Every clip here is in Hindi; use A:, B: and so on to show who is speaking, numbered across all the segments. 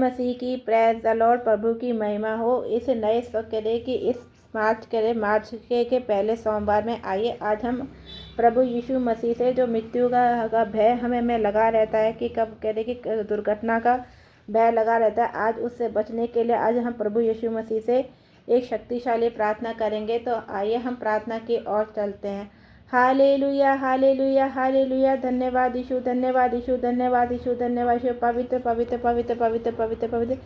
A: मसीह की प्रेज द लॉर्ड, प्रभु की महिमा हो। इस नए करे कि इस मार्च के पहले सोमवार में आइए आज हम प्रभु यीशु मसीह से जो मृत्यु का भय हमें लगा रहता है कि कब करे कि दुर्घटना का भय लगा रहता है, आज उससे बचने के लिए आज हम प्रभु यीशु मसीह से एक शक्तिशाली प्रार्थना करेंगे। तो आइए हम प्रार्थना की ओर चलते हैं। Hallelujah hallelujah hallelujah. धन्यवाद यीशु, धन्यवाद यीशु, धन्यवाद यीशु, धन्यवाद यीशु। पवित्र पवित्र पवित्र पवित्र पवित्र पवित्र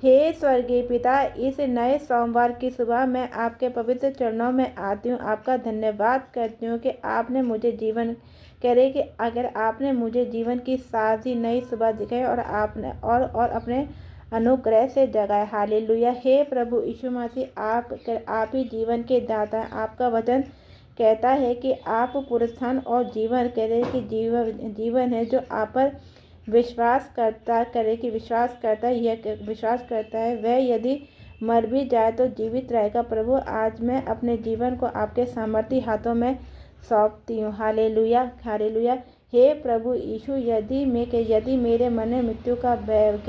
A: हे स्वर्गीय पिता, इस नए सोमवार की सुबह मैं आपके पवित्र चरणों में आती हूँ। आपका धन्यवाद करती हूँ कि आपने मुझे जीवन करे कि अगर आपने मुझे जीवन की साजी नई सुबह दिखाई और आपने और अपने अनुग्रह से जगाए। हालेलुया। हे प्रभु यीशु मसीह, आप ही जीवन के दाता हैं। आपका वचन कहता है कि आप पुनरुत्थान और जीवन करे कि जीवन है जो आप पर विश्वास करता है वह यदि मर भी जाए तो जीवित रहेगा। प्रभु, आज मैं अपने जीवन को आपके सामर्थी हाथों में सौंपती हूँ। Hallelujah hallelujah. हे प्रभु यीशु, यदि मेरे मन में मृत्यु का भय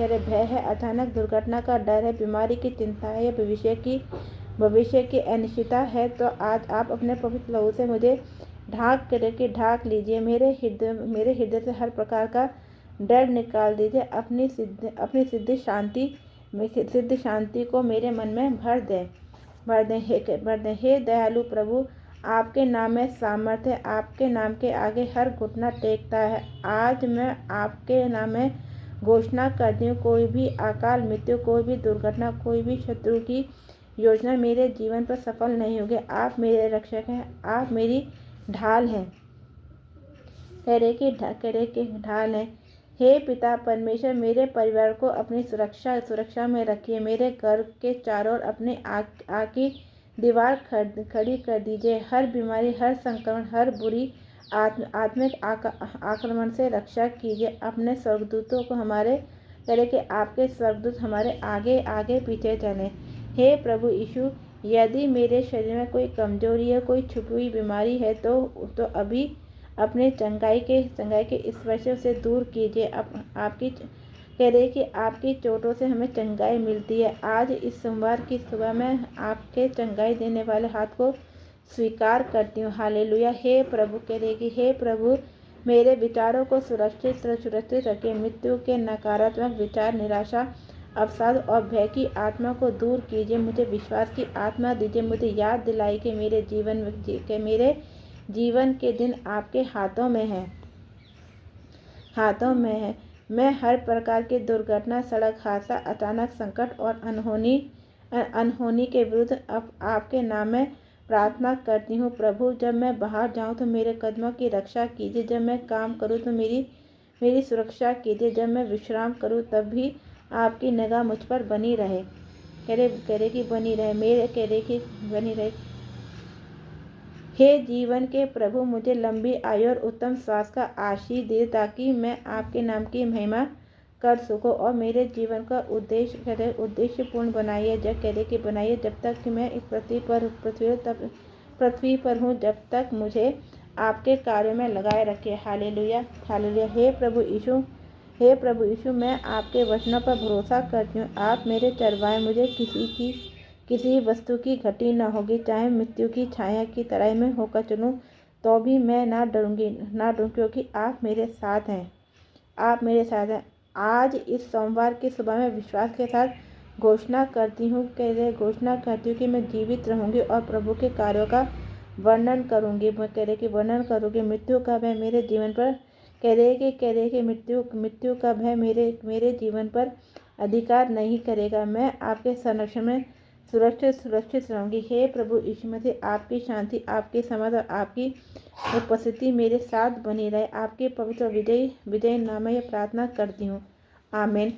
A: है, अचानक दुर्घटना का डर है, बीमारी की चिंता है या भविष्य की अनिश्चितता है, तो आज आप अपने पवित्र लहू से मुझे ढाक लीजिए। मेरे हृदय से हर प्रकार का डर निकाल दीजिए। अपनी सिद्ध शांति को मेरे मन में भर दें। हे दयालु प्रभु, आपके नाम में सामर्थ्य है। आपके नाम के आगे हर घुटना टेकता है। आज मैं आपके नाम में घोषणा करती हूँ, कोई भी अकाल मृत्यु, कोई भी दुर्घटना, कोई भी शत्रु की योजना मेरे जीवन पर सफल नहीं होगी। आप मेरे रक्षक हैं, आप मेरी ढाल हैं, करे की ढाल है। हे पिता परमेश्वर, मेरे परिवार को अपनी सुरक्षा में रखिए। मेरे घर के चारों ओर अपने आग की दीवार खड़ी कर दीजिए। हर बीमारी, हर संक्रमण, हर बुरी आत्मिक आक्रमण से रक्षा कीजिए। अपने स्वर्गदूतों को हमारे करे कि आपके स्वर्गदूत हमारे आगे आगे पीछे चलें। हे प्रभु यीशु, यदि मेरे शरीर में कोई कमजोरी है, कोई छुपी हुई बीमारी है, तो अभी अपने चंगाई के स्पर्श से दूर कीजिए। आपकी करे कि आपकी चोटों से हमें चंगाई मिलती है। आज इस सोमवार की सुबह में आपके चंगाई देने वाले हाथ को स्वीकार करती हूँ। हालेलुया। हे प्रभु करे कि हे प्रभु, मेरे विचारों को सुरक्षित रखिए। मृत्यु के नकारात्मक विचार, निराशा, अवसाद और भय की आत्मा को दूर कीजिए। मुझे विश्वास की आत्मा दीजिए। मुझे याद दिलाई कि मेरे जीवन के दिन आपके हाथों में है। मैं हर प्रकार की दुर्घटना, सड़क हादसा, अचानक संकट और अनहोनी के विरुद्ध आपके नाम में प्रार्थना करती हूँ। प्रभु, जब मैं बाहर जाऊँ तो मेरे कदमों की रक्षा कीजिए। जब मैं काम करूँ तो मेरी सुरक्षा कीजिए। जब मैं विश्राम करूँ तब भी आपकी निगाह मुझ पर बनी रहे। बनी रहे। हे जीवन के प्रभु, मुझे लंबी आयु और उत्तम स्वास्थ्य का आशीष दे, ताकि मैं आपके नाम की महिमा कर सकूं और मेरे जीवन का उद्देश्य पूर्ण बनाइए। जब तक कि मैं इस पृथ्वी पर हूँ, जब तक मुझे आपके कार्यों में लगाए रखे। Hallelujah hallelujah. हे प्रभु यीशु, मैं आपके वचनों पर भरोसा करती हूँ। आप मेरे चरवाहे, मुझे किसी वस्तु की घटी न होगी। चाहे मृत्यु की छाया की तरह में होकर चलूं तो भी मैं ना डरूंगी, क्योंकि आप मेरे साथ हैं। आज इस सोमवार की सुबह में विश्वास के साथ घोषणा करती हूँ कि मैं जीवित रहूंगी और प्रभु के कार्यों का वर्णन करूंगी। मृत्यु का भय मेरे जीवन पर मृत्यु का भय मेरे जीवन पर अधिकार नहीं करेगा। मैं आपके संरक्षण में सुरक्षित रहूंगी। हे प्रभु यीशु मसीह, आपकी शांति, आपकी समझ और आपकी उपस्थिति मेरे साथ बनी रहे। आपके पवित्र विजय नाम में प्रार्थना करती हूँ। आमीन।